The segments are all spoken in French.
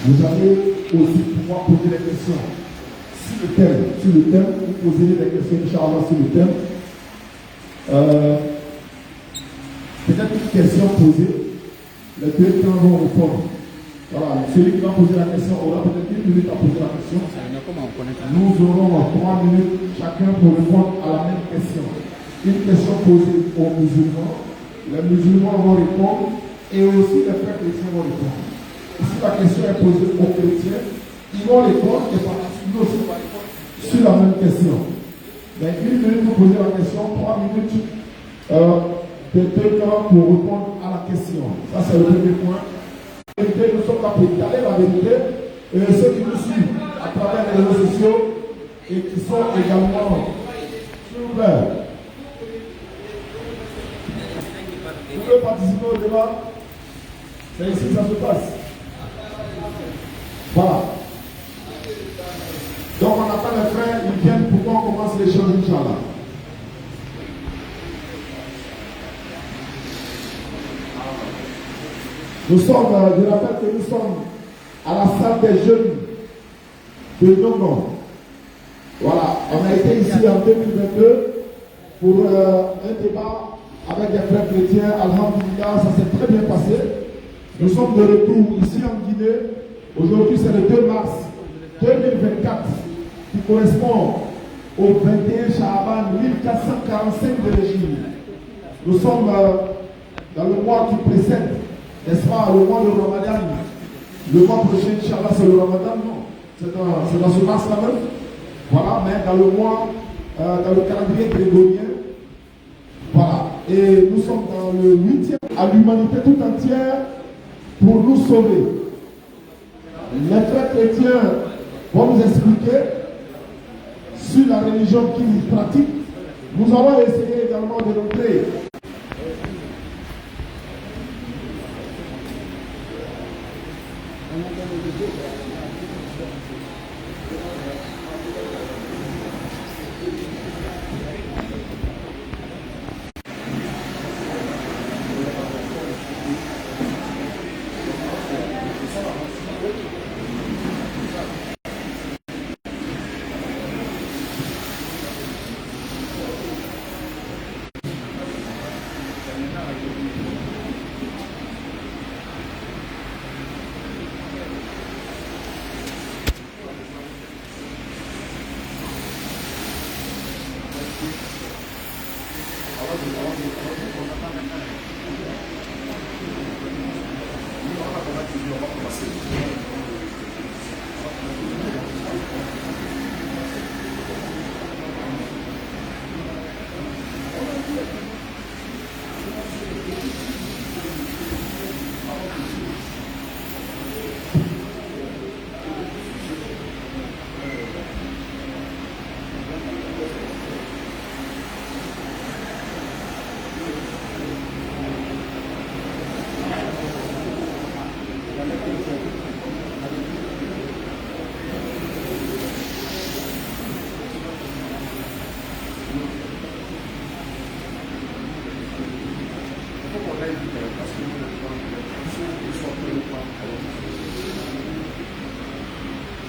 Vous allez aussi pouvoir poser des questions sur le thème, vous posez des questions, Inch'Allah, sur le thème. Peut-être une question posée, les deux temps vont répondre. Voilà, celui qui va poser la question aura peut-être 1 minute à poser la question. Nous aurons 3 minutes chacun pour répondre à la même question. Une question posée aux musulmans, les musulmans vont répondre et aussi les frères chrétiens vont répondre. Et si la question est posée aux chrétiens, ils vont répondre et par la suite nous aussi on va répondre sur la même question. Mais 1 minute pour poser la question, 3 minutes de 2 temps pour répondre à la question. Ça c'est le premier point. Nous sommes là pour étaler la vérité et ceux qui nous suivent à travers les réseaux sociaux et qui sont également ouverts. Vous pouvez participer au débat. C'est ici que ça se passe. Voilà. Donc on attend les frères, ils viennent pour qu'on commence l'échange, Inch'Allah. Nous sommes, je rappelle que nous sommes à la salle des jeunes de Nyongo. Voilà, on a été ici en 2022 pour un débat avec des frères chrétiens. Alhamdulillah, ça s'est très bien passé. Nous sommes de retour ici en Guinée. Aujourd'hui, c'est le 2 mars 2024 qui correspond au 21 Sha'aban 1445 de régime. Nous sommes dans le mois qui précède, n'est-ce pas, le mois de Ramadan. Le mois prochain, Inch'Allah, c'est le Ramadan, non. C'est dans ce mars là même. Voilà, mais dans le mois, dans le calendrier grégorien. Voilà. Et nous sommes dans le 8e à l'humanité tout entière pour nous sauver. Les frères chrétiens vont nous expliquer sur la religion qu'ils pratiquent. Nous allons essayer également de montrer.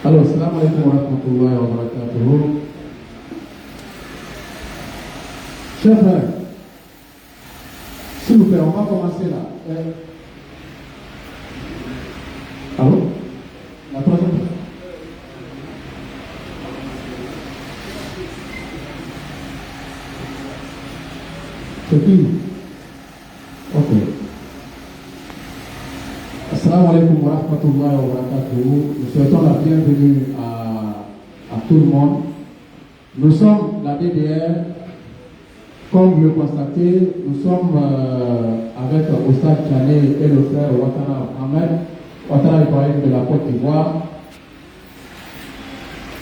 Alors, salam alaikum wa rahmatullahi wa barakatuh. Chers frères, s'il vous plaît, on va commencer là. Allô? La troisième fois. C'est qui? Ok. Assalamu alaikum wa rahmatullahi wa barakatuh. Nous souhaitons la bienvenue à tout le monde. Nous sommes la DDR. Comme vous le constatez, nous sommes avec Oustaz Tchané et le frère Ouattara Ahmed, Ouattara Ibrahim de la Côte d'Ivoire.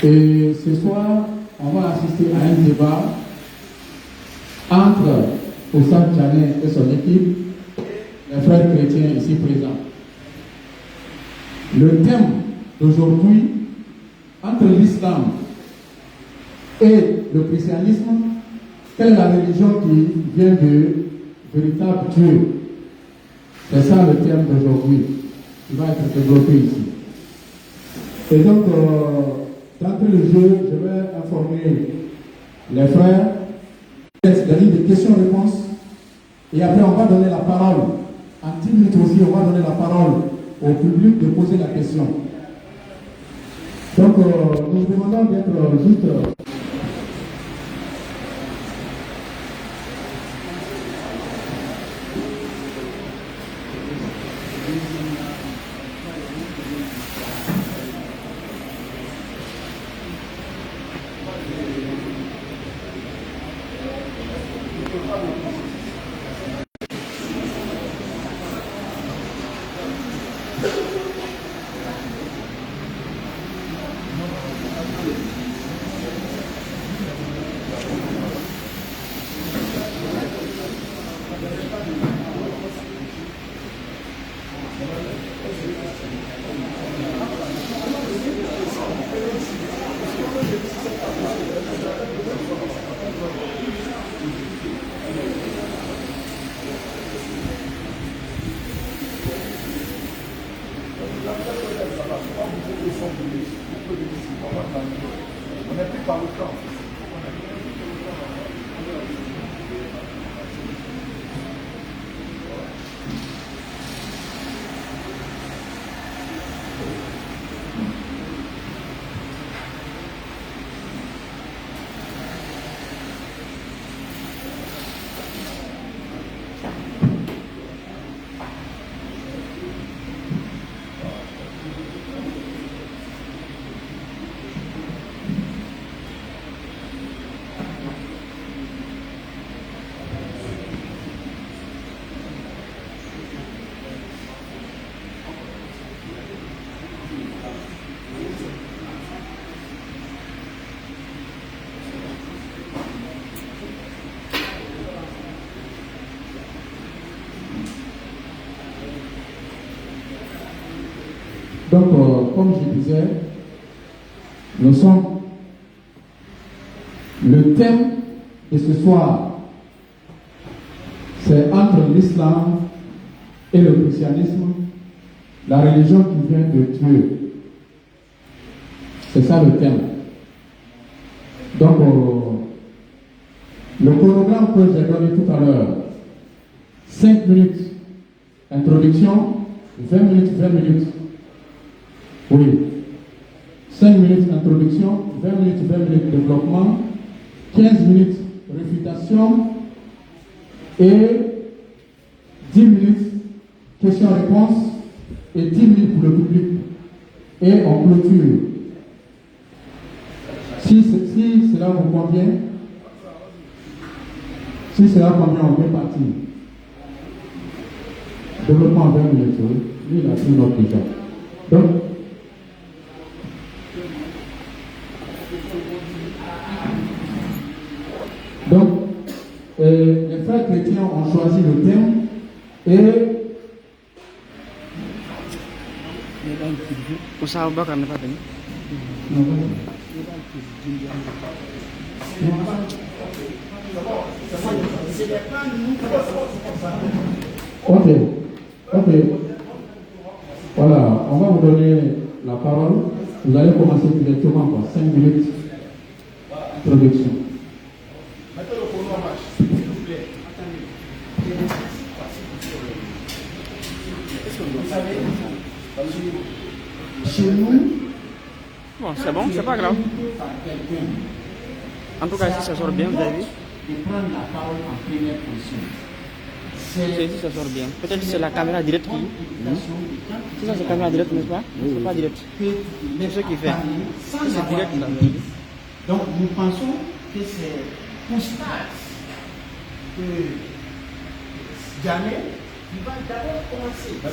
Et ce soir, on va assister à un débat entre Oustaz Tchané et son équipe, les frères chrétiens ici présents. Le thème d'aujourd'hui, entre l'islam et le christianisme, quelle est la religion qui vient de véritable Dieu? C'est ça le thème d'aujourd'hui qui va être développé ici. Et donc, d'entrée de jeu, je vais informer les frères, la ligne de questions-réponses, et après on va donner la parole. En 10 minutes aussi, on va donner la parole au public de poser la question. Donc, nous demandons d'être juste... Donc, comme je disais, nous sommes... Le thème de ce soir, c'est entre l'islam et le christianisme, la religion qui vient de Dieu. C'est ça le thème. Donc, le programme que j'ai donné tout à l'heure, 5 minutes introduction, 20 minutes, 20 minutes. Oui. 5 minutes introduction, 20 minutes, 20 minutes développement, 15 minutes réfutation et 10 minutes questions-réponses et 10 minutes pour le public. Et on clôture. Si cela vous convient, on peut partir. Développement en 20 minutes, oui. Lui, il a pris notre déjà. Donc, les frères chrétiens ont choisi le thème et Ok. Voilà, on va vous donner la parole. Vous allez commencer directement par 5 minutes d'introduction. Chez nous, bon, c'est bon, c'est pas grave. En tout cas, si ça sort bien, vous avez vu. De prendre la parole en première position. Si ça sort bien. Peut-être que c'est la caméra directe qui. Si ça c'est la caméra directe, n'est-ce pas? C'est pas direct. C'est ce qui fait. C'est direct là. Donc nous pensons que c'est pour ça que jamais il va d'abord commencer. Comme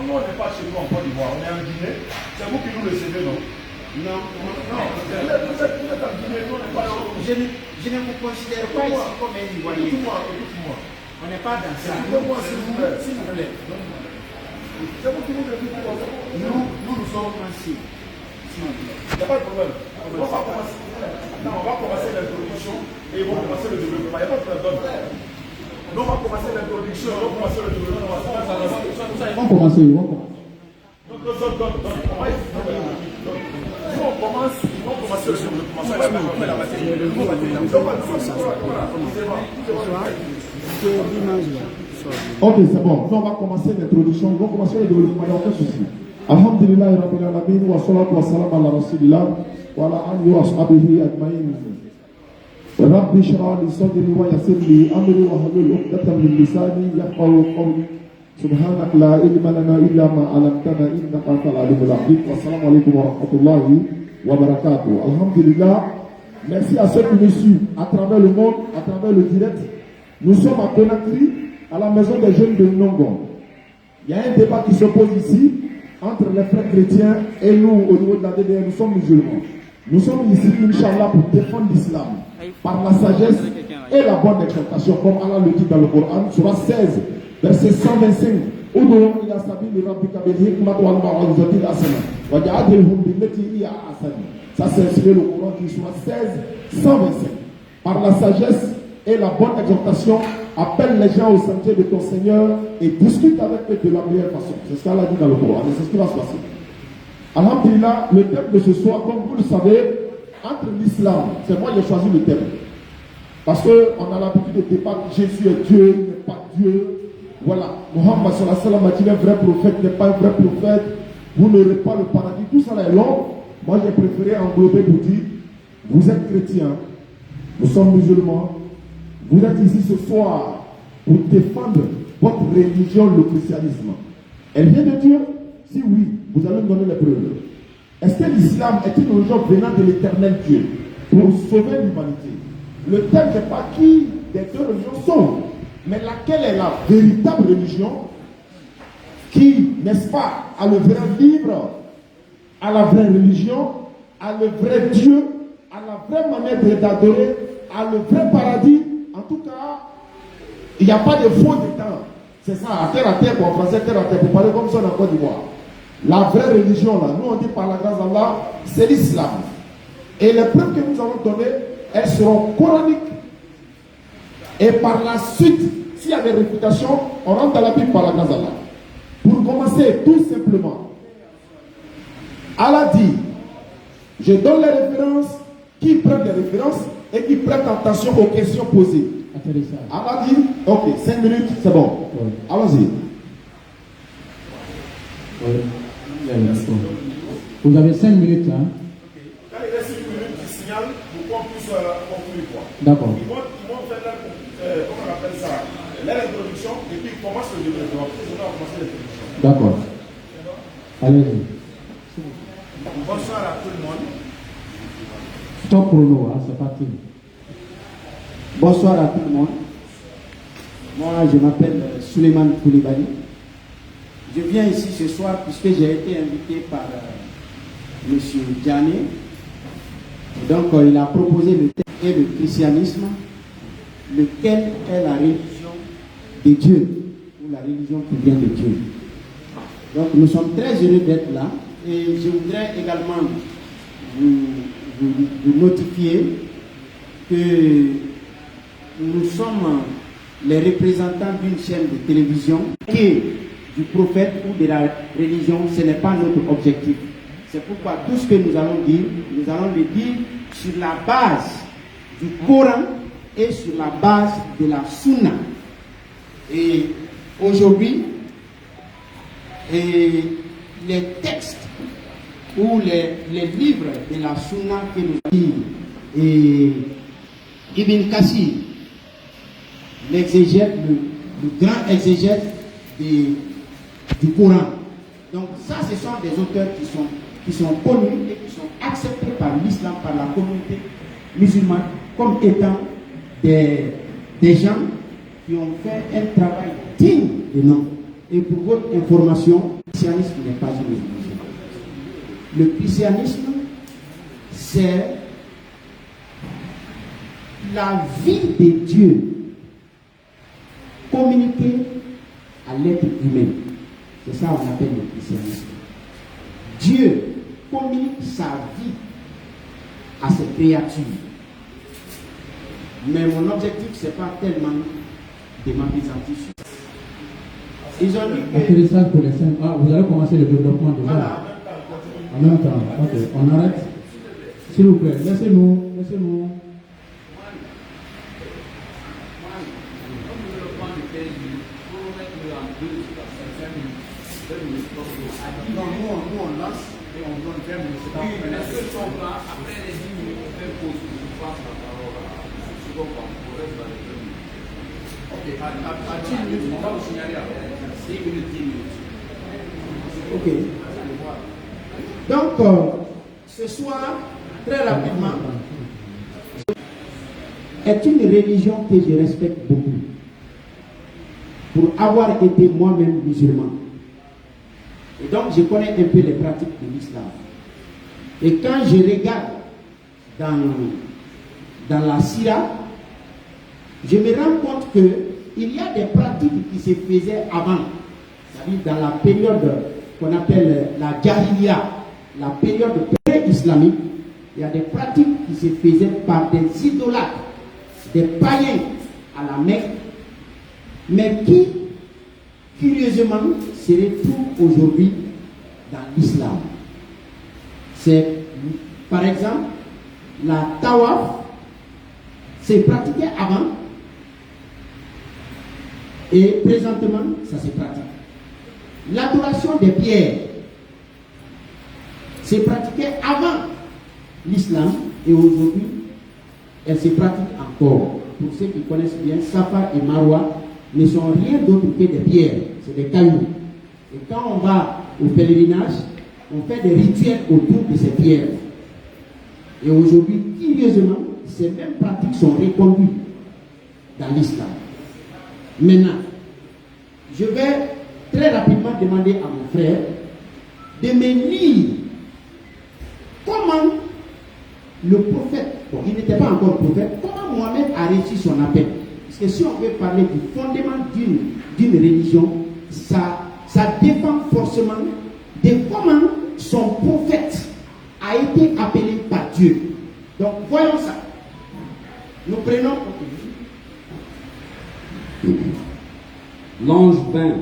nous on n'est pas chez nous en Côte d'Ivoire, on est en Guinée, c'est vous qui nous recevez, non? Non. Vous êtes en Guinée, nous on n'est pas chez nous. Je ne vous considère pas ici comme un Ivoirien. Écoute-moi. On n'est pas dans ça. Écoutez-moi s'il vous plaît. C'est vous qui nous recevez. Nous sommes français. Il n'y a pas de problème. On va commencer l'introduction et ils vont commencer le développement. Il n'y a pas de problème. Nous on va commencer l'introduction, on va commencer le développement. Ils vont commencer. Donc, on va Ok, c'est bon. Nous, on va commencer l'introduction. Nous allons commencer le développement. Il n'y a aucun souci. Alhamdulillah, Rabbil Alamin, wa salatu wa salam ala Rasulillah, wa ala alihi wa ashabihi ajma'in. Rabbi shrah li sadri wa yassir li amri wa hlul 'uqdatan min lisani yafqahu qawli. Subhanak la ilma lana illa ma 'allamtana innaka antal alimul hakim. Wa assalamu alaykum wa rahmatullahi wa barakatuh. Alhamdulillah. Merci à ceux qui nous suivent à travers le monde, à travers le direct. Nous sommes à Conakry, à la maison des jeunes de Nongon. Il y a un débat qui se pose ici entre les frères chrétiens et nous au niveau de la DDR. Nous sommes musulmans. Nous sommes ici, Inch'Allah, pour défendre l'islam par la sagesse et la bonne exhortation, comme Allah le dit dans le Coran, Surah 16, verset 125. Ça c'est inspiré le Coran qui soit 16, 125. Par la sagesse et la bonne exhortation, appelle les gens au sentier de ton Seigneur et discute avec eux de la meilleure façon. C'est ce qu'Allah dit dans le Coran et c'est ce qui va se passer. Alhamdulillah, le thème de ce soir, comme vous le savez, entre l'islam, c'est moi qui ai choisi le thème. Parce qu'on a l'habitude de débattre, Jésus est Dieu, il n'est pas Dieu. Voilà, Mohammed sallallahu alayhi wa sallam a dit un vrai prophète n'est pas un vrai prophète. Vous n'aurez pas le paradis. Tout ça là est long. Moi j'ai préféré englober pour dire, vous êtes chrétiens, nous sommes musulmans, vous êtes ici ce soir pour défendre votre religion, le christianisme. Elle vient de Dieu? Si oui, vous allez me donner les preuves. Est-ce que l'islam est une religion venant de l'éternel Dieu pour sauver l'humanité? Le thème n'est pas qui des deux religions sauvent, mais laquelle est la véritable religion qui, n'est-ce pas, a le vrai livre, a la vraie religion, a le vrai Dieu, a la vraie manière d'adorer, a le vrai paradis. En tout cas, il n'y a pas de faux dedans. C'est ça, à terre, quoi, en français, terre à terre, pour parler comme ça en Côte d'Ivoire. La vraie religion, là, nous on dit par la grâce d'Allah, c'est l'islam. Et les preuves que nous allons donner, elles seront coraniques. Et par la suite, s'il y a des réfutations, on rentre dans la Bible par la grâce d'Allah. Pour commencer, tout simplement, Allah dit, je donne les références, qui prennent les références et qui prêtent attention aux questions posées. Allah dit, ok, 5 minutes, c'est bon. Oui. Allons-y. Oui. Vous avez 5 minutes, hein? Quand il reste 1 minute, il signale pour qu'on puisse conclure, quoi. D'accord. Ils vont faire leur, comment on appelle ça, leur introduction et puis ils commencent le développement. On va commencer l'introduction. D'accord. Allez-y. Bonsoir à tout le monde. Stop chrono, hein, c'est parti. Bonsoir à tout le monde. Moi, je m'appelle Suleiman Koulibaly. Je viens ici ce soir puisque j'ai été invité par M. Diané. Donc, il a proposé le thème et le christianisme, lequel est la religion de Dieu, ou la religion qui vient de Dieu. Donc, nous sommes très heureux d'être là. Et je voudrais également vous notifier que nous sommes les représentants d'une chaîne de télévision qui du prophète ou de la religion, ce n'est pas notre objectif. C'est pourquoi tout ce que nous allons le dire sur la base du Coran et sur la base de la Sunna. Et aujourd'hui, les textes ou les livres de la Sunna que nous avons et Ibn Kassir, l'exégète, le grand exégète du Coran. Donc ça, ce sont des auteurs qui sont connus et qui sont acceptés par l'islam, par la communauté musulmane, comme étant des gens qui ont fait un travail digne de nom. Et pour votre information, le christianisme n'est pas une religion. Le christianisme, c'est la vie de Dieu communiquée à l'être humain. C'est ça qu'on appelle le christianisme. Dieu communique sa vie à ses créatures. Mais mon objectif, ce n'est pas tellement de m'apaisantir sur ça. Ils ont dit que... pour les 5. Ah, vous allez commencer le développement déjà. Voilà. En même temps. Ok, on arrête. S'il vous plaît, laissez-nous. Non, nous on lance et on donne 20 minutes. Oui, mais est-ce que sont là, après les 10 minutes, on fait pause pour qu'on passe la parole à ce qu'on va pour reste dans les 2 minutes. Ok, à 10 minutes, on va vous signaler après 10 minutes, 10 minutes. Ok. Donc, ce soir, très rapidement, est une religion que je respecte beaucoup. Pour avoir été moi-même musulman. Et donc, je connais un peu les pratiques de l'islam. Et quand je regarde dans la Sira, je me rends compte qu'il y a des pratiques qui se faisaient avant. C'est-à-dire dans la période qu'on appelle la Jahiliya, la période pré-islamique, il y a des pratiques qui se faisaient par des idolâtres, des païens à la Mecque, mais qui, curieusement, se retrouvent aujourd'hui dans l'islam. C'est, par exemple, la tawaf, c'est pratiqué avant, et présentement, ça se pratique. L'adoration des pierres, c'est pratiqué avant l'islam, et aujourd'hui, elle se pratique encore. Pour ceux qui connaissent bien, Safa et Marwa ne sont rien d'autre que des pierres, c'est des cailloux. Et quand on va au pèlerinage, on fait des rituels autour de ces pierres. Et aujourd'hui, curieusement, ces mêmes pratiques sont reconduites dans l'islam. Maintenant, je vais très rapidement demander à mon frère de me lire comment le prophète, bon, il n'était pas encore prophète, comment Mohamed a reçu son appel. Parce que si on veut parler du fondement d'une religion, ça dépend forcément de comment son prophète a été appelé par Dieu. Donc voyons ça. Nous prenons. L'ange vint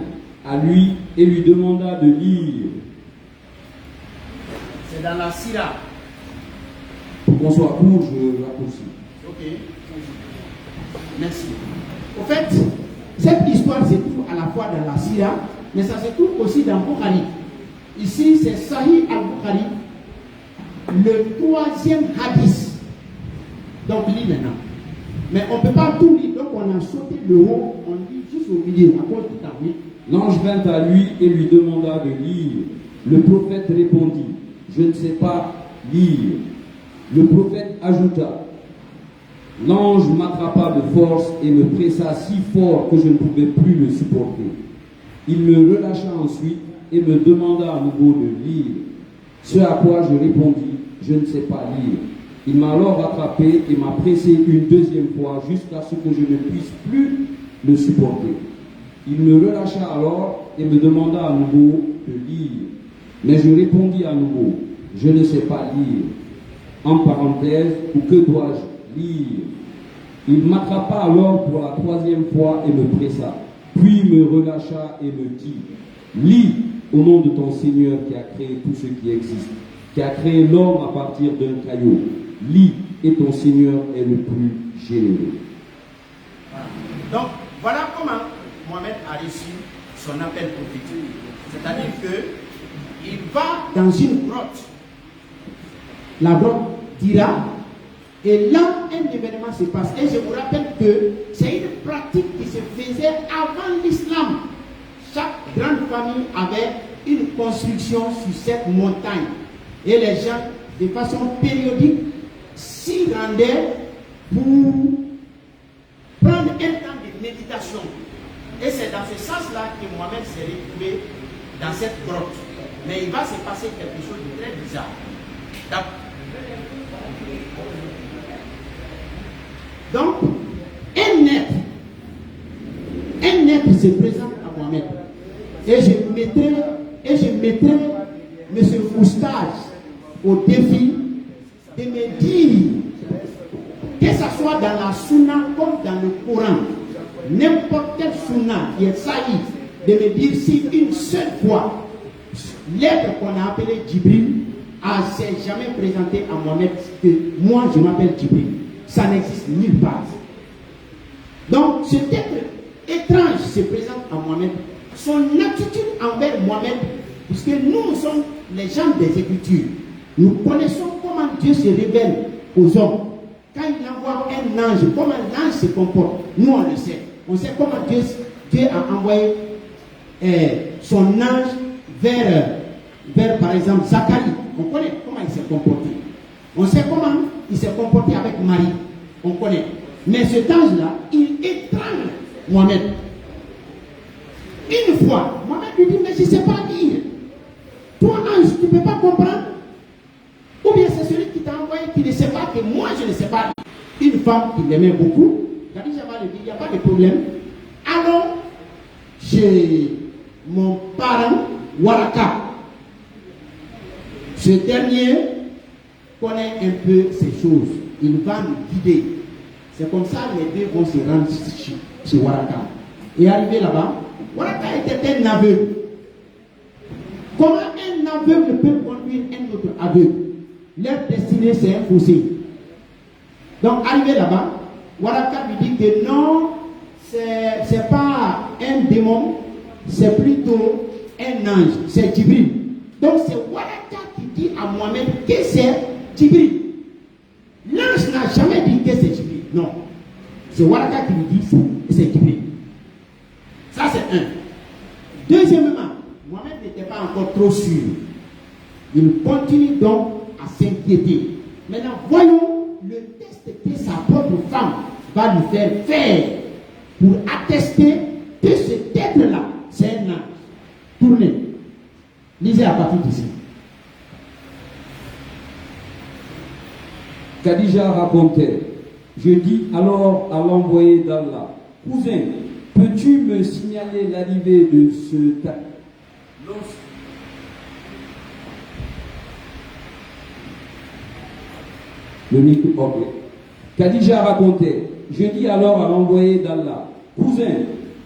à lui et lui demanda de lire. C'est dans la Sira. Pour qu'on soit court, je raccourcis. Ok. Merci. Au fait, cette histoire se trouve à la fois dans la Sira, mais ça se trouve aussi dans Bukhari. Ici, c'est Sahih al-Bukhari, le 3e hadith. Donc, lis maintenant. Mais on ne peut pas tout lire, donc on a sauté le haut, on lit juste au milieu, à cause du temps. Oui. L'ange vint à lui et lui demanda de lire. Le prophète répondit, je ne sais pas lire. Le prophète ajouta, l'ange m'attrapa de force et me pressa si fort que je ne pouvais plus le supporter. Il me relâcha ensuite et me demanda à nouveau de lire. Ce à quoi je répondis, je ne sais pas lire. Il m'a alors rattrapé et m'a pressé une deuxième fois jusqu'à ce que je ne puisse plus le supporter. Il me relâcha alors et me demanda à nouveau de lire. Mais je répondis à nouveau, je ne sais pas lire. En parenthèse, ou que dois-je lire? Il m'attrapa alors pour la 3e fois et me pressa, puis me relâcha et me dit, lis au nom de ton Seigneur qui a créé tout ce qui existe, qui a créé l'homme à partir d'un caillou. Lis et ton Seigneur est le plus généreux. Donc, voilà comment Mohamed a reçu son appel prophétique. C'est-à-dire qu'il va dans une grotte. La grotte d'Ira. Et là, un événement se passe. Et je vous rappelle que c'est une pratique qui se faisait avant l'islam. Chaque grande famille avait une construction sur cette montagne. Et les gens, de façon périodique, s'y rendaient pour prendre un temps de méditation. Et c'est dans ce sens-là que Mohamed s'est retrouvé dans cette grotte. Mais il va se passer quelque chose de très bizarre. Donc, un être se présente à Mohamed. Et je mettrai M. Moustache au défi de me dire, que ce soit dans la Sunna comme dans le Coran, n'importe quel Sunna qui est sahih, de me dire si une seule fois, l'être qu'on a appelé Djibril s'est jamais présenté à Mohamed que moi je m'appelle Djibril. Ça n'existe nulle part. Donc cet être étrange se présente à Mohamed. Son attitude envers Mohamed, puisque nous sommes les gens des Écritures, nous connaissons comment Dieu se révèle aux hommes. Quand il envoie un ange, comment l'ange se comporte, nous on le sait. On sait comment Dieu a envoyé son ange vers par exemple Zacharie. On connaît comment il s'est comporté. On sait comment il s'est comporté avec Marie. On connaît. Mais cet ange-là, il étrangle Mohamed. Une fois, Mohamed lui dit, mais je ne sais pas lire. Toi, ange, tu ne peux pas comprendre. Ou bien c'est celui qui t'a envoyé qui ne sait pas que moi, je ne sais pas lire. Une femme qui l'aimait beaucoup, Khadija va lui dire, il n'y a pas de problème. Allons chez mon parent, Waraka. Ce dernier connaît un peu ces choses. Il va nous guider. C'est comme ça que les deux vont se rendre chez Waraka. Et arrivé là-bas, Waraka était un aveugle. Comment un aveugle peut conduire un autre aveugle? Leur destinée, c'est un fossé. Donc, arrivé là-bas, Waraka lui dit que non, c'est pas un démon, c'est plutôt un ange, c'est Djibril. Donc, c'est Waraka qui dit à Mohamed que c'est Djibril. L'ange n'a jamais dit que c'est Djibril. Non. C'est Waraka qui lui dit que c'est Djibril. Ça, c'est un. Deuxièmement, Mohamed n'était pas encore trop sûr. Il continue donc à s'inquiéter. Maintenant, voyons le test que sa propre femme va lui faire pour attester que cet être-là, c'est un ange. Tournez. Lisez à partir d'ici. Khadija racontait, je dis alors à l'envoyé d'Allah, cousin, peux-tu me signaler l'arrivée de ce Le micro, ok. Khadija racontait, je dis alors à l'envoyé d'Allah, cousin,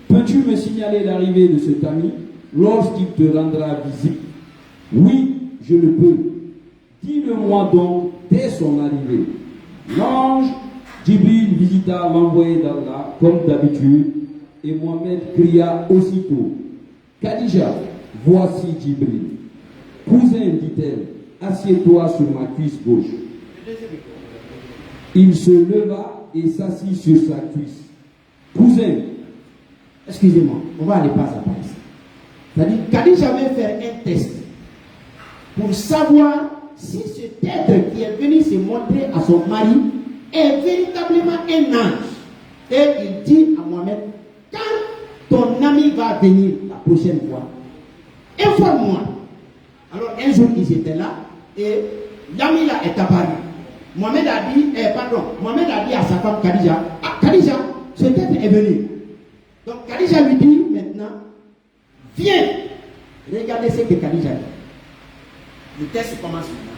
peux-tu me signaler l'arrivée de ce ami lorsqu'il te rendra visite? Oui, je le peux. Dis-le-moi donc dès son arrivée. L'ange Djibril visita l'envoyé d'Allah comme d'habitude et Mohamed cria aussitôt, Khadija, voici Djibril. Cousin, dit-elle, assieds-toi sur ma cuisse gauche. Il se leva et s'assit sur sa cuisse. Cousin, excusez-moi, on va aller pas à pas ici. C'est-à-dire, Khadija veut faire un test pour savoir si cet être qui est venu se montrer à son mari est véritablement un ange. Et il dit à Mohamed, quand ton ami va venir la prochaine fois, informe-moi. Alors un jour ils étaient là et l'ami là est apparu. Mohamed a dit à sa femme Khadija, ah Khadija, cet être est venu. Donc Khadija lui dit maintenant, viens, regardez ce que Khadija dit. Le test commence maintenant.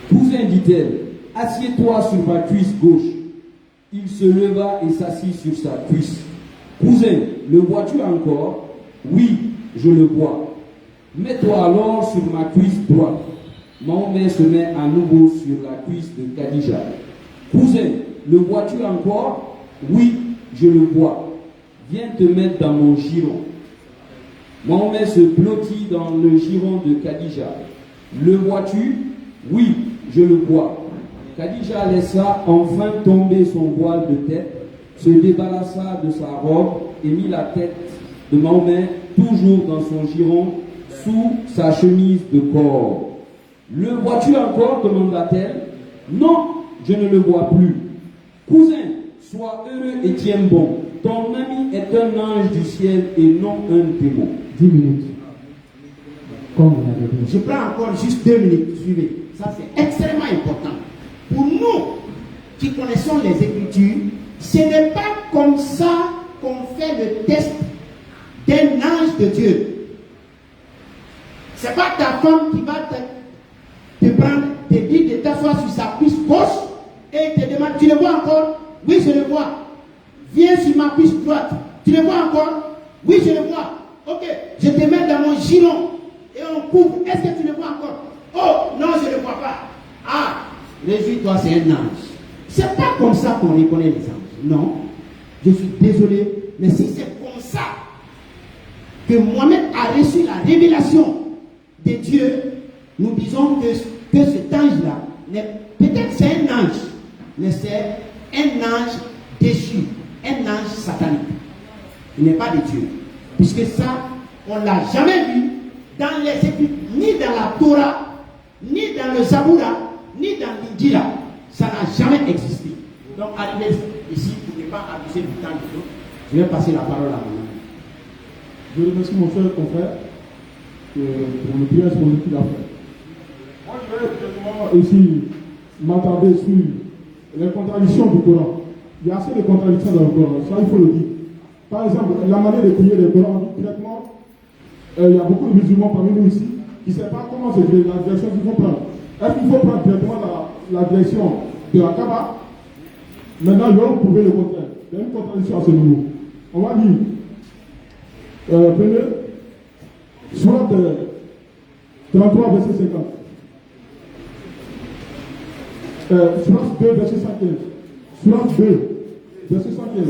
Cousin, dit-elle, assieds-toi sur ma cuisse gauche. Il se leva et s'assit sur sa cuisse. Cousin, le vois-tu encore? Oui, je le vois. Mets-toi alors sur ma cuisse droite. Mahomet se met à nouveau sur la cuisse de Khadija. Cousin, le vois-tu encore? Oui, je le vois. Viens te mettre dans mon giron. Mahomet se blottit dans le giron de Khadija. Le vois-tu? Oui, je le vois. Khadija laissa enfin tomber son voile de tête, se débarrassa de sa robe et mit la tête de Mahomet toujours dans son giron sous sa chemise de corps. Le vois-tu encore? Demanda-t-elle. Non, je ne le vois plus. Cousin, sois heureux et tiens bon. Ton ami est un ange du ciel et non un démon. 10 minutes. Comme vous l'avez dit. Je prends encore juste 2 minutes. Suivez. Ça, c'est extrêmement important. Pour nous qui connaissons les Écritures, ce n'est pas comme ça qu'on fait le test d'un ange de Dieu. Ce n'est pas ta femme qui va te prendre, te dire de t'asseoir sur sa cuisse gauche et te demande, tu le vois encore? Oui, je le vois. Viens sur ma cuisse droite. Tu le vois encore? Oui, je le vois. Ok, je te mets dans mon giron et on couvre. Est-ce que tu le vois encore? Oh, non, je ne vois pas. Ah, réjouis-toi, c'est un ange. C'est pas comme ça qu'on reconnaît les anges. Non, je suis désolé, mais si c'est comme ça que Mohamed a reçu la révélation de Dieu, nous disons que cet ange-là, peut-être c'est un ange, mais c'est un ange déchu, un ange satanique. Il n'est pas de Dieu. Puisque ça, on ne l'a jamais vu dans les Écritures, ni dans la Torah, ni dans le Zaboura, ni dans l'Injila. Ça n'a jamais existé. Donc, arrivé ici, pour ne pas abuser du temps de l'autre, je vais passer la parole à mon ami. Je remercie mon cher confrère pour le bien exposé qu'il a fait. Moi, je vais directement aussi m'attarder sur les contradictions du Coran. Il y a assez de contradictions dans le Coran, ça il faut le dire. Par exemple, la manière de prier le Coran, directement, il y a beaucoup de musulmans parmi nous ici qui ne savent pas comment c'est la direction qu'il faut prendre. Est-ce qu'il faut prendre directement la direction de la Kaaba? Maintenant, ils vont prouver le contraire. Il y a une contradiction à ce niveau. On va dire, prenez Surat 33, verset 50. Surat 2, verset 115. Surat 2, verset 115.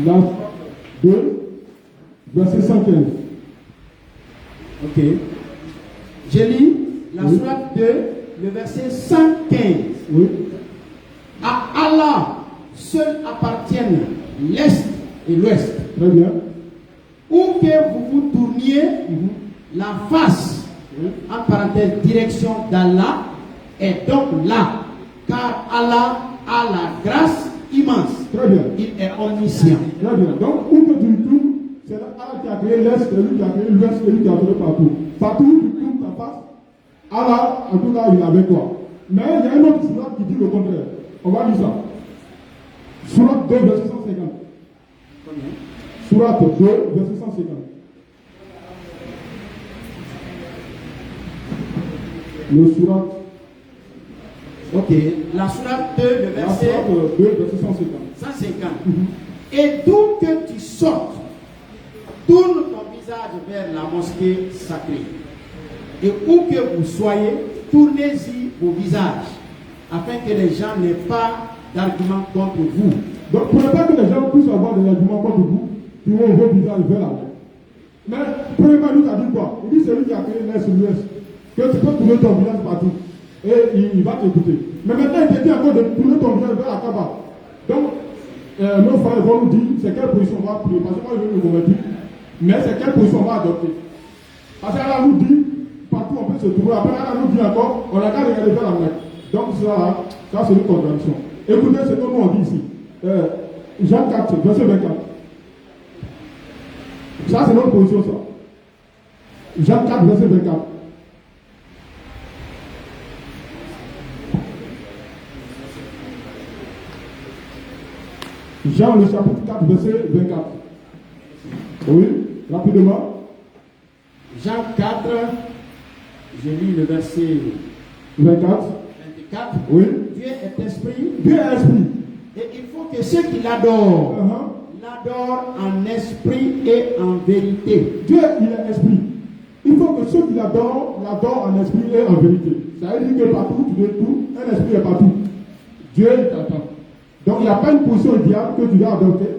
La 2, verset 115. Ok. Je lis la sourate 2, le verset 115. Oui. À Allah seul appartiennent l'Est et l'Ouest. Très bien. Où que vous vous tourniez, la face, en parenthèse, direction d'Allah, est donc là. Car Allah a la grâce immense. Très bien. Il est omniscient. Très bien. Donc, où que tu tournes, c'est Allah qui a créé l'Est, c'est lui qui a créé l'Ouest, c'est lui qui a créé partout. Partout où tu tournes ta face, Allah, en tout cas, il est avec toi. Mais il y a une autre sourate qui dit le contraire. On va lire ça. Sourate 2, verset 150. Sourate 2, verset 150. Le sourate. Ok. La sourate 2, le La verset sourate 2, verset 150. 150. Et d'où que tu sortes, tourne ton visage vers la mosquée sacrée. Et où que vous soyez, tournez-y vos visages, afin que les gens n'aient pas d'arguments contre vous. Donc, pour ne pas que les gens puissent avoir des arguments contre vous, tournez vos visages vers la mer. Mais, premièrement, il nous a dit quoi? Il dit c'est lui qui a créé l'Est et l'Ouest. Que tu peux tourner ton visage partout. Et il va t'écouter. Mais maintenant, il te dit encore de tourner ton visage vers la Kaaba. Donc, nos frères vont nous dire c'est quelle position on va prier. Parce que moi, je vais me convertir. Mais c'est quelle position on va adopter. Parce qu'elle nous dit, partout on peut se trouver. Après, elle nous dit encore, on a qu'à regarder vers la Mecque. Donc, ça c'est une contradiction. Écoutez ce que nous on dit ici. Jean 4, verset 24. Ça, c'est notre position, ça. Jean 4, verset 24. Jean, le chapitre 4, verset 24. Oui, rapidement. Jean 4, je lis le verset 24. 24. Oui. Dieu est esprit. Dieu est esprit. Et il faut que ceux qui l'adorent, l'adorent en esprit et en vérité. Dieu, il est esprit. Il faut que ceux qui l'adorent en esprit et en vérité. Ça veut dire que partout, tu dois tout, un esprit est partout. Dieu, il t'attend. Donc, il n'y a pas une position idéale que tu dois adopter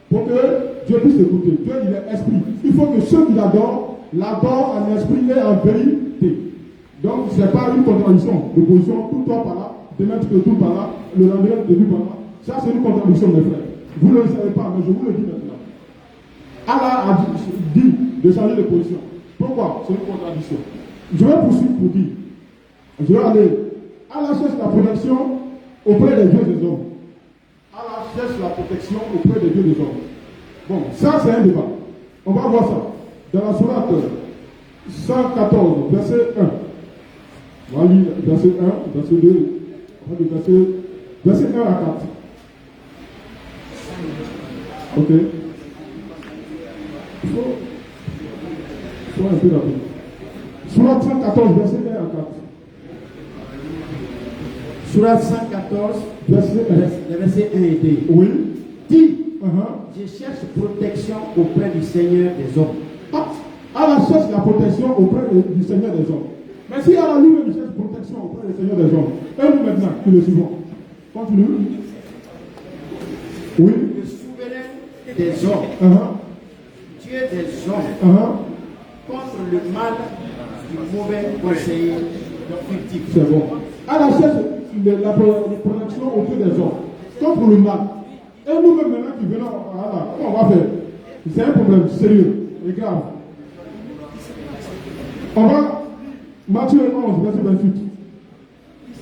pour que Dieu puisse t'écouter. Dieu, il est esprit. Il faut que ceux qui l'adorent en esprit et en vérité. Donc, ce n'est pas une contradiction de position, tout toi par là, demain tu te tournes par là, le lendemain tu te tournes par là. Ça, c'est une contradiction, mes frères. Vous ne le savez pas, mais je vous le dis maintenant. Allah a dit de changer de position. Pourquoi? C'est une contradiction. Je vais poursuivre pour dire. Je vais aller. Allah cherche la protection auprès des dieux des hommes. Allah cherche la protection auprès des dieux des hommes. Bon, ça c'est un débat. On va voir ça. Dans la sourate 114, verset 1. On va lire verset 1, verset 2, verset 1 à 4. Ok. Il faut un peu rapide. Sourate 114, verset 1 à 4. Sourate 114, Verset 1. les versets 1 et 2. Oui. Dis, Je cherche protection auprès du Seigneur des hommes. Allah cherche la protection auprès du Seigneur des hommes. Mais si Allah lui-même cherche protection auprès du Seigneur des hommes, et nous maintenant, qui le suivons, continue. Oui. Le souverain des hommes, Dieu des hommes, contre le mal du mauvais conseiller fictif. C'est bon. Allah cherche la protection autour des hommes, contre le mal. Et nous-mêmes maintenant qui venons à Allah, comment on va faire? C'est un problème sérieux et grave. On va, Matthieu 11, verset 28.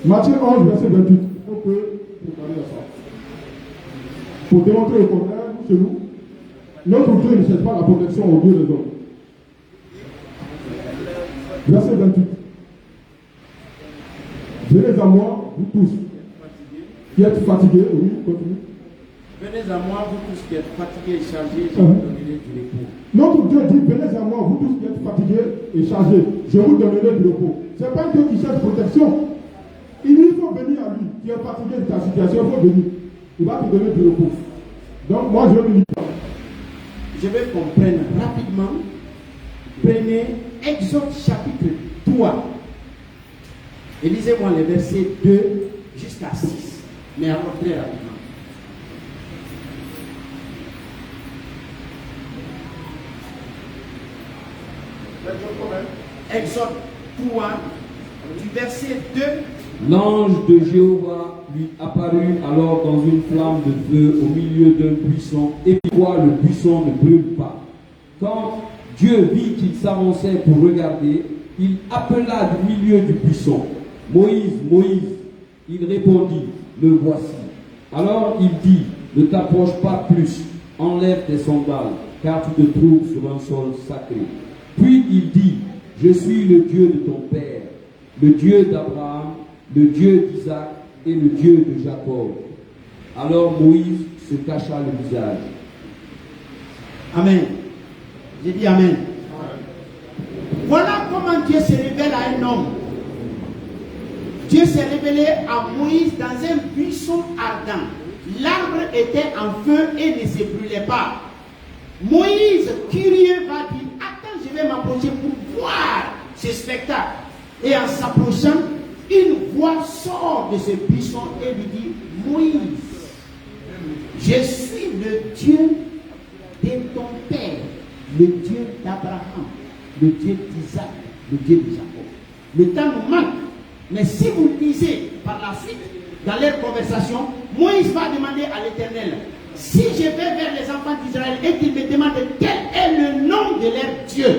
Matthieu 11, verset 28. On peut préparer ça. Pour démontrer le contraire, chez nous, notre Dieu ne cherche pas la protection au Dieu des hommes. Verset 28. Venez à moi, vous tous, qui êtes fatigués, oui, continue. Venez à moi, vous tous qui êtes fatigués et chargés, je vous donnerai du repos. Notre Dieu dit, venez à moi, vous tous qui êtes fatigués et chargés, je vous donnerai du repos. Ce n'est pas un Dieu qui cherche protection. Il faut venir à lui, qui est fatigué de ta situation, il faut venir. Il va te donner du repos. Donc moi je vais me dire. Je veux qu'on prenne rapidement, prenez Exode chapitre 3. Et lisez-moi les versets 2 jusqu'à 6. Mais alors très rapidement. Exode 3, du verset 2. L'ange de Jéhovah lui apparut alors dans une flamme de feu au milieu d'un buisson, et quoi le buisson ne brûle pas. Quand Dieu vit qu'il s'avançait pour regarder, il appela du milieu du buisson, Moïse, Moïse. Il répondit, le voici. Alors il dit, ne t'approche pas plus, enlève tes sandales, car tu te trouves sur un sol sacré. Puis il dit, je suis le Dieu de ton père, le Dieu d'Abraham, le Dieu d'Isaac et le Dieu de Jacob. Alors Moïse se cacha le visage. Amen. J'ai dit Amen. Voilà comment Dieu se révèle à un homme. Dieu s'est révélé à Moïse dans un buisson ardent. L'arbre était en feu et ne se brûlait pas. Moïse, curieux, va dire, attends, je vais m'approcher pour voir ce spectacle. Et en s'approchant, une voix sort de ce buisson et lui dit, Moïse, je suis le Dieu de ton père, le Dieu d'Abraham, le Dieu d'Isaac, le Dieu de Jacob. Le temps nous manque, mais si vous lisez par la suite, dans leur conversation, Moïse va demander à l'Éternel, si je vais vers les enfants d'Israël et qu'ils me demandent quel est le nom de leur Dieu,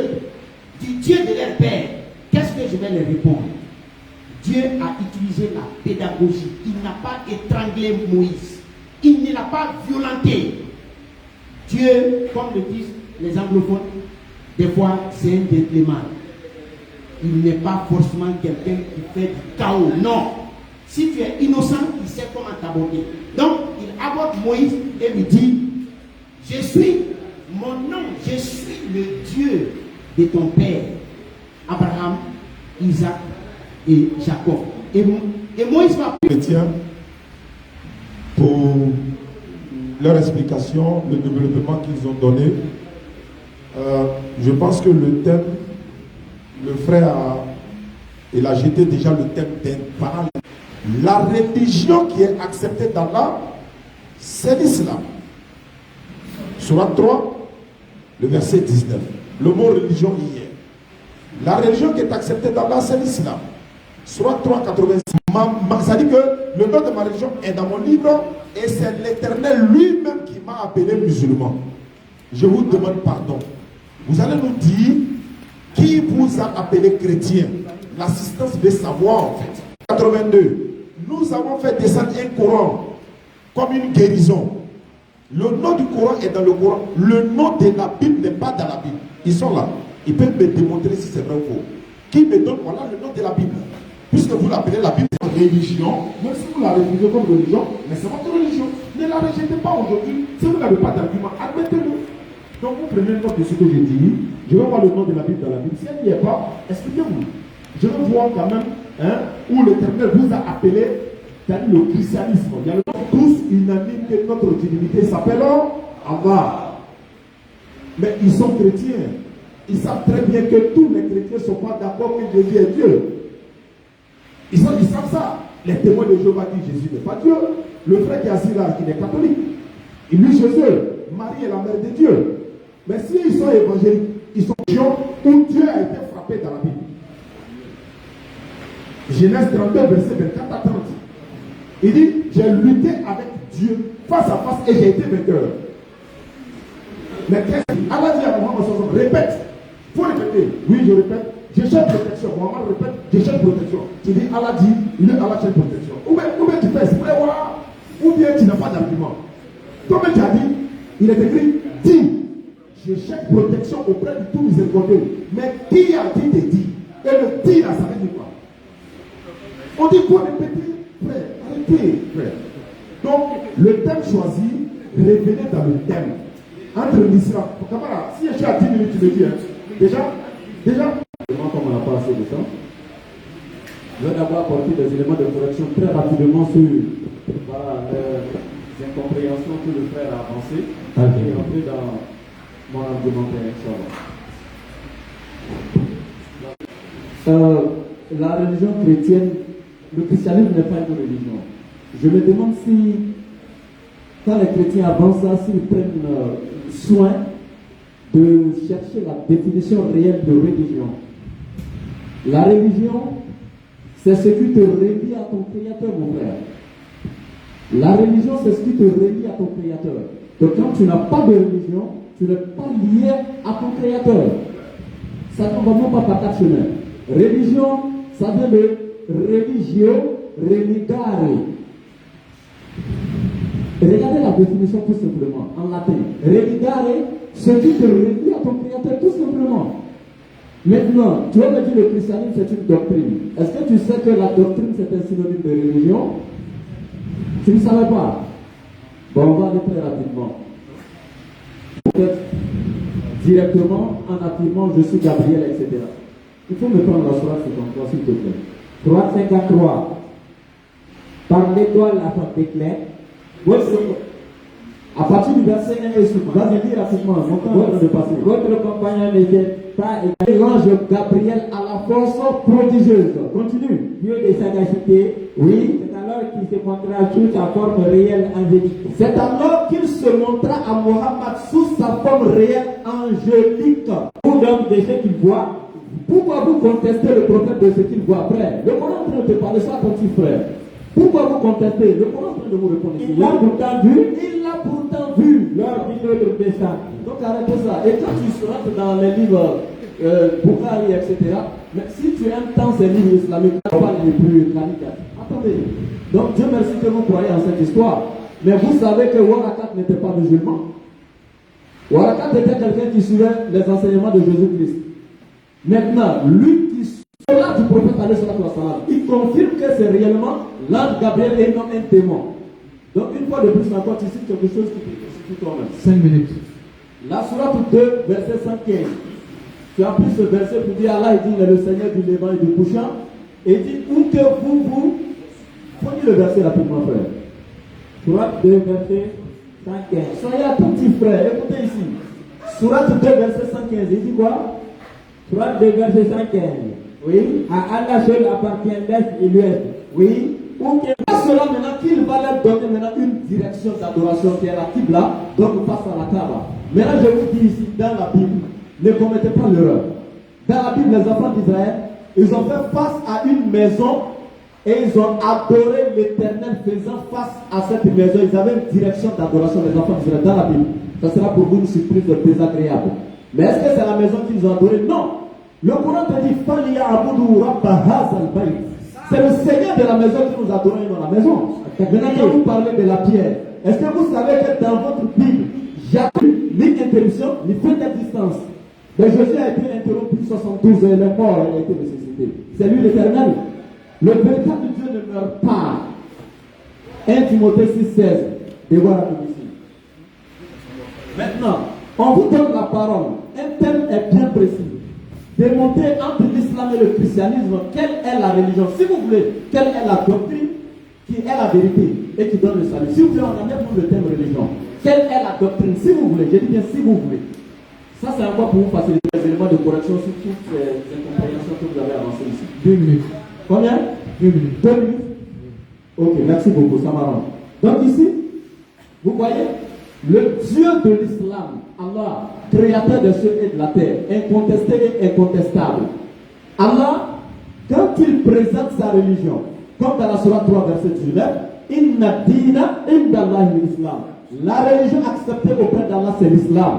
du Dieu de leur père, qu'est-ce que je vais leur répondre? Dieu a utilisé la pédagogie. Il n'a pas étranglé Moïse. Il ne l'a pas violenté. Dieu, comme le disent les anglophones, des fois c'est un gentleman. Il n'est pas forcément quelqu'un qui fait du chaos. Non. Si tu es innocent, il sait comment t'aborder. Donc, il aborde Moïse et lui dit, je suis mon nom, je suis le Dieu de ton père, Abraham, Isaac et Jacob. Et Moïse va... Chrétiens, pour leur explication, le développement qu'ils ont donné, je pense que le thème, le frère il a jeté déjà le thème d'un parallèle. La religion qui est acceptée d'Allah, c'est l'islam. Surat 3, le verset 19. Le mot religion y est. La religion qui est acceptée d'Allah, c'est l'islam. Surat 3, 86. Ça dit que le nom de ma religion est dans mon livre et c'est l'Éternel lui-même qui m'a appelé musulman. Je vous demande pardon. Vous allez nous dire qui vous a appelé chrétien. L'assistance veut savoir en fait. 82. Nous avons fait descendre un Coran comme une guérison. Le nom du Coran est dans le Coran. Le nom de la Bible n'est pas dans la Bible. Ils sont là. Ils peuvent me démontrer si c'est vrai ou faux. Qui me donne voilà le nom de la Bible? Puisque vous l'appelez la Bible religion, même si vous la refusez comme religion, mais c'est votre religion. Ne la rejetez pas aujourd'hui. Si vous n'avez pas d'argument, admettez-le. Donc vous prenez note de ce que je dis. Je vais voir le nom de la Bible dans la Bible. Si elle n'y est pas, expliquez-vous. Je veux voir quand même où l'Éternel vous a appelé dans le christianisme. Il y a le nom tous unanime que notre divinité s'appelle Allah. Mais ils sont chrétiens. Ils savent très bien que tous les chrétiens ne sont pas d'accord que Jésus est Dieu. Ils savent ça. Les témoins de Jéhovah disent Jésus n'est pas Dieu. Le frère qui est assis là, qui est catholique, il dit Jésus, Marie est la mère de Dieu. Mais s'ils sont évangéliques, ils sont gens où Dieu a été frappé dans la Bible. Genèse 32, verset 24 à 30. Il dit, j'ai lutté avec Dieu face à face et j'ai été vainqueur. Mais qu'est-ce que Allah dit à Mohammed, répète. Il faut répéter. Oui, je répète. Je cherche protection. Mohammed répète, je cherche protection. Tu dis, Allah dit, il est Allah cherche protection. Ou bien tu fais exprès, voilà. Ou bien tu n'as pas d'argument. Comme tu as dit, il est écrit, dis, je cherche protection auprès du tout miséricordieux. Mais qui a dit de dire? Et le dire, ça veut dire quoi? On dit quoi répéter? Frère, arrêtez, frère. Donc, le thème choisi, revenez dans le thème. Entre l'islam, si je suis à 10 minutes, tu me dis, hein. Déjà, comme on n'a pas assez de temps, je vais d'abord apporter des éléments de correction très rapidement sur les incompréhensions que le frère a avancées et entrer dans mon argumentaire. La religion chrétienne, le christianisme n'est pas une religion. Je me demande si, quand les chrétiens avancent ça, s'ils prennent soin de chercher la définition réelle de religion. La religion, c'est ce qui te relie à ton Créateur, mon frère. La religion, c'est ce qui te relie à ton Créateur. Donc quand tu n'as pas de religion, tu n'es pas lié à ton Créateur. Ça ne va vraiment pas par quatre chemins. Religion, ça vient de religio, religare. Regardez la définition tout simplement, en latin. Religare, ce qui te relie à ton Créateur, tout simplement. Maintenant, tu vas me dire le christianisme c'est une doctrine. Est-ce que tu sais que la doctrine c'est un synonyme de religion? Tu ne savais pas? Bon, on va aller très rapidement. Peut-être directement en affirmant je suis Gabriel, etc. Il faut me prendre la sourate 53, s'il te plaît. Sourate 53. Par l'étoile la femme d'éclair. À partir du verset 1 et suivant, vas-y, dis rapidement, mon temps est en train de passer. Votre compagnon n'était pas égal. L'ange Gabriel à la force prodigieuse. Continue. Dieu de sagacité, oui. C'est alors qu'il se montra sous sa forme réelle angélique. C'est alors qu'il se montra à Mohammed sous sa forme réelle angélique. Vous donc de ce qu'il voit, pourquoi vous contestez le prophète de ce qu'il voit, frère? Le Coran est en train de te parler, sois attentif, frère. Pourquoi vous contestez? Le Coran est en train de vous répondre. Il l'a pourtant vu lors du notre destin. Donc arrêtez ça. Et quand tu rentres dans les livres Bukhari, etc., mais si tu aimes tant ces livres islamiques, tu ne vas pas les plus islamiques. Attendez. Donc Dieu merci que vous croyez en cette histoire. Mais vous savez que Warakat n'était pas musulman. Warakat était quelqu'un qui suivait les enseignements de Jésus-Christ. Maintenant, lui qui suit là du prophète, il confirme que c'est réellement l'ange Gabriel et non un démon. Donc une fois de plus encore, tu cites quelque chose qui te toi-même. 5 minutes. La sourate 2, verset 115. Tu as pris ce verset pour dire Allah, il dit, il est le Seigneur du Levant et du couchant. Et il dit, où que vous, prenez le verset rapidement, frère. Sourate 2, verset 115. Soyez attentifs, frère, écoutez ici. Sourate 2, verset 115, il dit quoi? Sourate 2, verset 115. Oui. À Allah seul appartient l'Est et l'Ouest. Oui. Ok. Cela maintenant qu'il va leur donner maintenant une direction d'adoration qui est la Qibla, donc face à la Kaaba. Maintenant je vous dis ici dans la Bible, ne commettez pas l'erreur. Dans la Bible, les enfants d'Israël, ils ont fait face à une maison et ils ont adoré l'Éternel faisant face à cette maison. Ils avaient une direction d'adoration, les enfants d'Israël, dans la Bible. Ça sera pour vous une surprise désagréable. Mais est-ce que c'est la maison qu'ils ont adorée? Non. Le Coran te dit Faliya Abudu Rabba Hazal Bayt. C'est le Seigneur de la maison qui nous adore dans la maison. Maintenant, quand vous parlez de la pierre, est-ce que vous savez que dans votre Bible, jamais ni interruption, ni fin d'existence? Mais Jésus a été interrompu 72 et il est mort, il a été ressuscité. C'est lui l'Éternel. Le véritable Dieu ne meurt pas. 1 Timothée 6,16. Dévoile la ici. Maintenant, on vous donne la parole. Un thème est bien précis. Démontrer entre l'islam et le christianisme quelle est la religion, si vous voulez, quelle est la doctrine qui est la vérité et qui donne le salut. Si vous voulez, on amène pour le thème religion. Quelle est la doctrine? Si vous voulez, je dis bien si vous voulez. Ça, c'est encore pour vous faciliter les éléments de correction sur toutes ces compréhensions que vous avez avancées ici. 2 minutes. Combien? 2 minutes. 2 minutes? Ok, merci beaucoup, ça m'arrange. Donc ici, vous voyez, le Dieu de l'islam, Allah, créateur des cieux et de la terre, incontesté et incontestable. Allah, quand il présente sa religion, comme dans la Sourate 3, verset 19, Inna dina indallahi l'islam. La religion acceptée auprès d'Allah, c'est l'islam.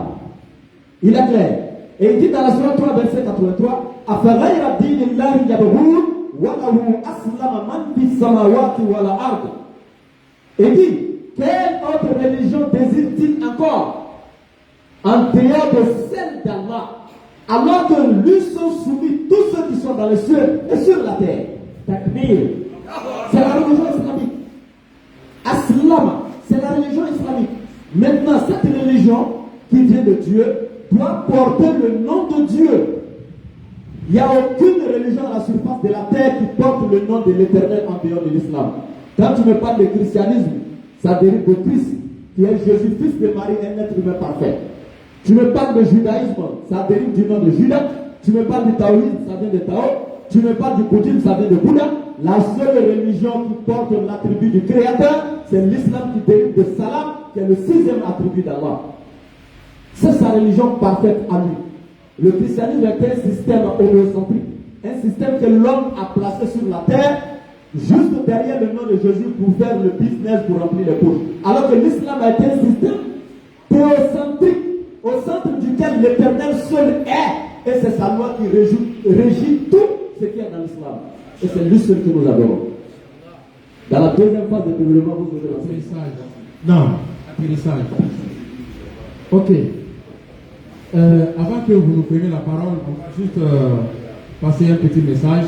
Il est clair. Et il dit dans la Sourate 3, verset 83, Afaghayra dinillahi yabghun wa lahu aslama man fis samawati wal ard. Et dit, quelle autre religion désire-t-il encore en dehors de celle d'Allah, alors que lui sont soumis tous ceux qui sont dans les cieux et sur la terre? Takbir. C'est la religion islamique. Aslama, c'est la religion islamique. Maintenant, cette religion qui vient de Dieu doit porter le nom de Dieu. Il n'y a aucune religion à la surface de la terre qui porte le nom de l'Éternel en dehors de l'islam. Quand tu me parles de christianisme, ça dérive de Christ, qui est Jésus, fils de Marie, un être humain parfait. Tu me parles de judaïsme, ça dérive du nom de Judas. Tu me parles du taoïsme, ça vient de Tao. Tu me parles du bouddhisme, ça vient de Bouddha. La seule religion qui porte l'attribut du Créateur, c'est l'islam qui dérive de Salam, qui est le 6e attribut d'Allah. C'est sa religion parfaite à lui. Le christianisme est un système homocentrique, un système que l'homme a placé sur la terre, juste derrière le nom de Jésus pour faire le business, pour remplir les poches. Alors que l'islam a été un système théocentrique, au centre duquel l'Éternel seul est, et c'est sa loi qui régit tout ce qui est dans l'islam. Et c'est lui seul que nous adorons. Dans la deuxième phase de développement, vous devez lancer. Non, atterrissage. Ok. Avant que vous nous preniez la parole, on va juste passer un petit message.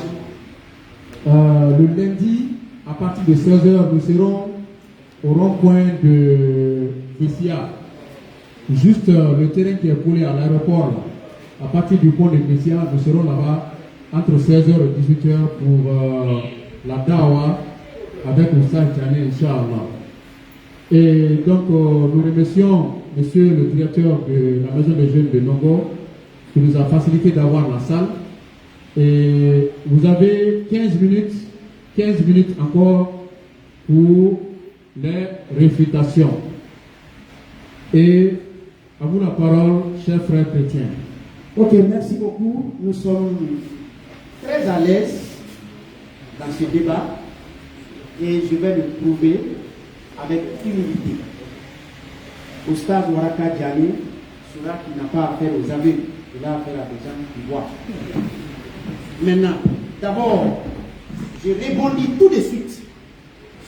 Le lundi, à partir de 16h, nous serons au rond-point de Messia. Juste le terrain qui est collé à l'aéroport. À partir du pont de Messia, nous serons là-bas entre 16h et 18h pour la Dawa avec Moussa Djane, Inch'Allah. Et donc, nous remercions monsieur le directeur de la maison des jeunes de Nongo qui nous a facilité d'avoir la salle. Et vous avez 15 minutes encore pour les réfutations. Et à vous la parole, cher frère chrétien. Ok, merci beaucoup. Nous sommes très à l'aise dans ce débat et je vais le prouver avec humilité. Oustaz Waraka Djani, celui qui n'a pas affaire aux aveugles, il a affaire à des gens qui voient. Maintenant, d'abord, je rebondis tout de suite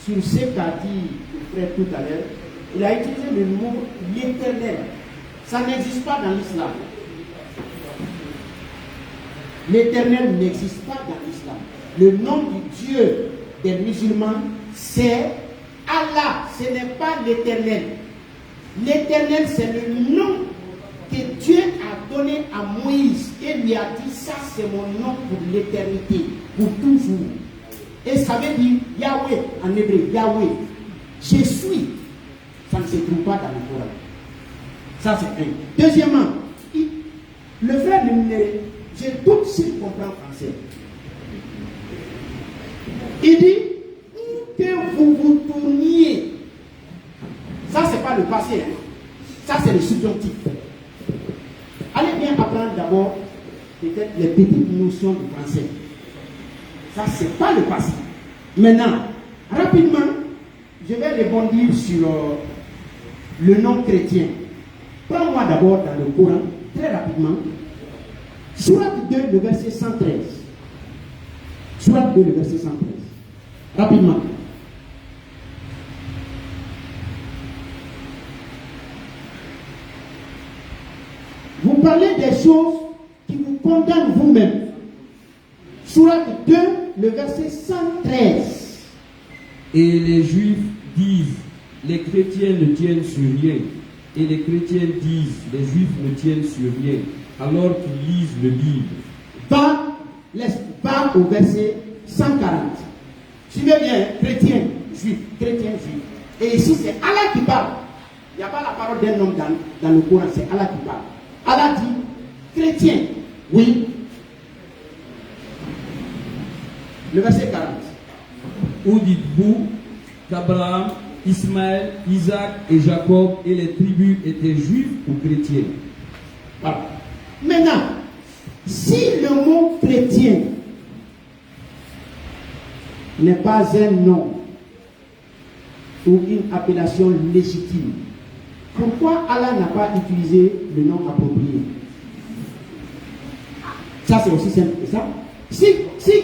sur ce qu'a dit le frère tout à l'heure. Il a utilisé le mot l'éternel. Ça n'existe pas dans l'islam. L'éternel n'existe pas dans l'islam. Le nom du Dieu des musulmans, c'est Allah. Ce n'est pas l'éternel. L'éternel, c'est le nom que Dieu a donné à Moïse. Et lui a dit, ça c'est mon nom pour l'éternité, pour toujours. Et ça veut dire Yahweh en hébreu, Yahweh. Je suis. Ça ne se trouve pas dans le Coran. Ça c'est un. Deuxièmement, le frère de Minéré, je doute s'il comprend français. Il dit, où que vous vous tourniez, ça c'est pas le passé, hein. Ça c'est le subjonctif. Allez bien apprendre d'abord peut-être les petites notions du français. Ça c'est pas le passé. Maintenant, rapidement, je vais rebondir sur le nom chrétien. Prends-moi d'abord dans le Coran, très rapidement. Sourate 2, le verset 113. Sourate 2, le verset 113. Rapidement. Vous parlez des choses qui vous condamnent vous-même. Sourate 2, le verset 113. Et les Juifs disent, les chrétiens ne tiennent sur rien. Et les chrétiens disent, les Juifs ne tiennent sur rien. Alors qu'ils lisent le livre. Va au verset 140. Suivez bien, chrétien, juif, chrétien, juif. Et ici, c'est Allah qui parle. Il n'y a pas la parole d'un homme dans le Coran, c'est Allah qui parle. Allah dit, chrétien, oui. Le verset 40. Où dites-vous qu'Abraham, Ismaël, Isaac et Jacob et les tribus étaient juifs ou chrétiens? Voilà. Maintenant, si le mot chrétien n'est pas un nom ou une appellation légitime, pourquoi Allah n'a pas utilisé le nom approprié? Ça, c'est aussi simple que ça. Si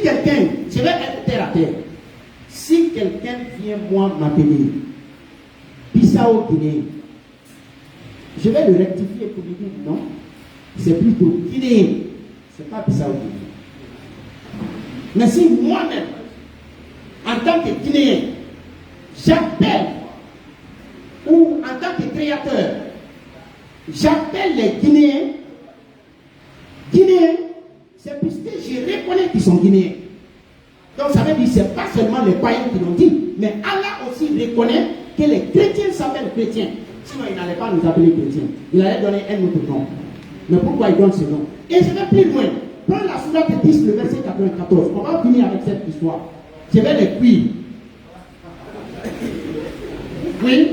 quelqu'un, je vais être terre à terre, si quelqu'un vient moi m'appeler Bissau Guinée, je vais le rectifier pour lui dire non, c'est plutôt Guinée, c'est pas Bissau Guinée. Mais si moi-même, en tant que Guinéen, j'appelle, ou en tant que créateur, j'appelle les Guinéens, c'est puisque je reconnais qu'ils sont Guinéens. Donc ça veut dire que ce n'est pas seulement les païens qui l'ont dit, mais Allah aussi reconnaît que les chrétiens s'appellent chrétiens. Sinon il n'allait pas nous appeler chrétiens. Il allait donner un autre nom. Mais pourquoi il donne ce nom? Et je vais plus loin. Prends la sourate 10, le verset 94. On va finir avec cette histoire. Je vais les cuire. Oui.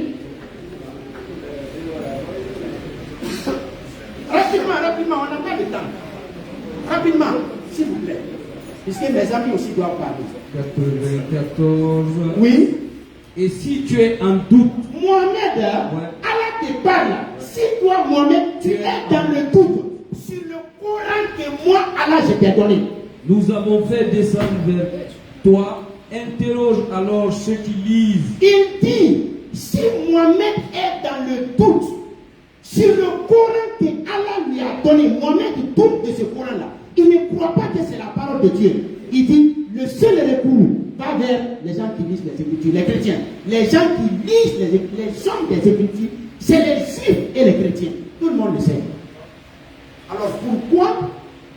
Rapidement, on n'a pas de temps. Rapidement, s'il vous plaît. Puisque mes amis aussi doivent parler. 94. Oui. Et si tu es en doute, Mohamed, Allah te parle. Si toi, Mohamed, tu es dans le doute sur le Coran que moi, Allah, je t'ai donné. nous avons fait descendre vers toi. Interroge alors ceux qui lisent. Il dit, si Mohamed est dans le doute sur le Coran que Allah lui a donné, Mohamed doute de ce Coran-là. Il ne croit pas que c'est la parole de Dieu. Il dit, le seul recours va vers les gens qui lisent les Écritures, les chrétiens. Les gens qui lisent les hommes des Écritures, c'est les juifs et les chrétiens. Tout le monde le sait. Alors pourquoi,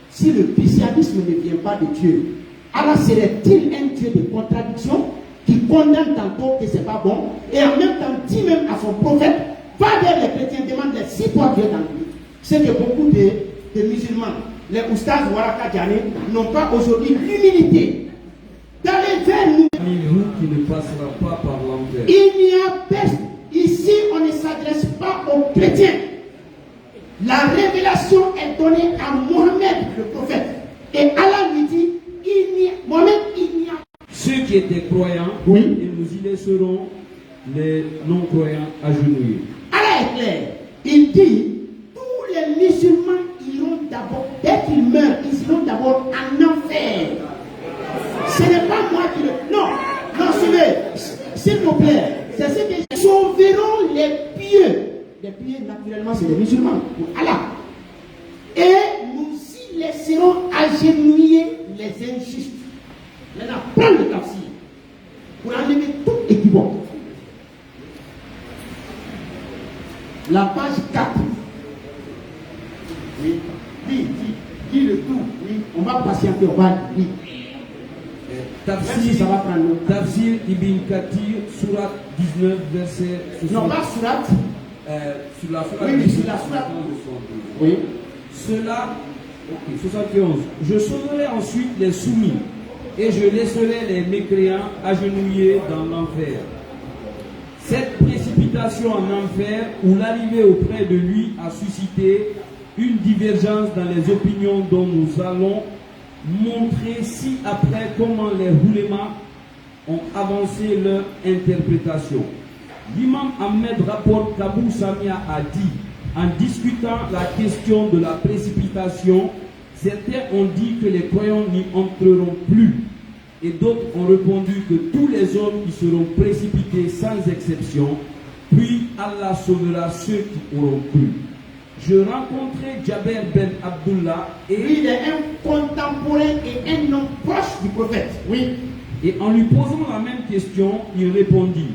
si le christianisme ne vient pas de Dieu, Allah serait-il un Dieu de contradiction qui condamne tantôt que c'est pas bon et en même temps dit même à son prophète, va vers les chrétiens, demande-les si toi tu es dans lui. C'est que beaucoup de musulmans, les oustas Waraka Djane, n'ont pas aujourd'hui l'humilité d'aller vers nous. Vous qui ne passera pas par l'enfer. Il n'y a personne. Ici, on ne s'adresse pas aux chrétiens. La révélation est donnée à Mohammed, le prophète. Et Allah lui dit, Mohammed, il n'y a pas. Ceux qui étaient croyants, oui, et nous y laisserons les non-croyants agenouillés. Allah est clair. Il dit, tous les musulmans iront d'abord, dès qu'ils meurent, ils iront d'abord en enfer. Ce n'est pas moi qui le... Non, suivez, s'il vous plaît. C'est ce que sauveront les pieux. Les pieux, naturellement, c'est les musulmans, pour Allah. Et nous y laisserons agenouiller les injustes. Maintenant, prends le tafsir pour enlever tout équivoque. La page 4. Oui, dis le tout. Oui, on va patienter, on va lire. Tafsir, ça va prendre longtemps. Tafsir Ibn Kathir, Surat 19, verset 60. Non, pas Surat. Sur la Surat. Oui, sur la Surat. Oui. Cela, 71. Je sauverai ensuite les soumis et je laisserai les mécréants agenouillés dans l'enfer. Cette précipitation en enfer ou l'arrivée auprès de lui a suscité une divergence dans les opinions dont nous allons montrer ci-après comment les oulémas ont avancé leur interprétation. L'imam Ahmed rapporte qu'Abou Samia a dit, en discutant la question de la précipitation, certains ont dit que les croyants n'y entreront plus, et d'autres ont répondu que tous les hommes y seront précipités sans exception, puis Allah sauvera ceux qui auront cru. Je rencontrai Jaber ben Abdullah et lui, il est un contemporain et un homme proche du prophète. Oui. Et en lui posant la même question, il répondit,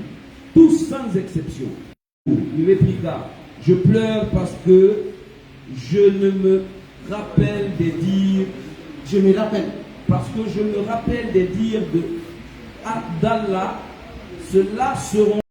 tous sans exception. Il répliqua, je pleure parce que je ne me rappelle des dires, je me rappelle, parce que je me rappelle des dires d'Allah, ceux-là seront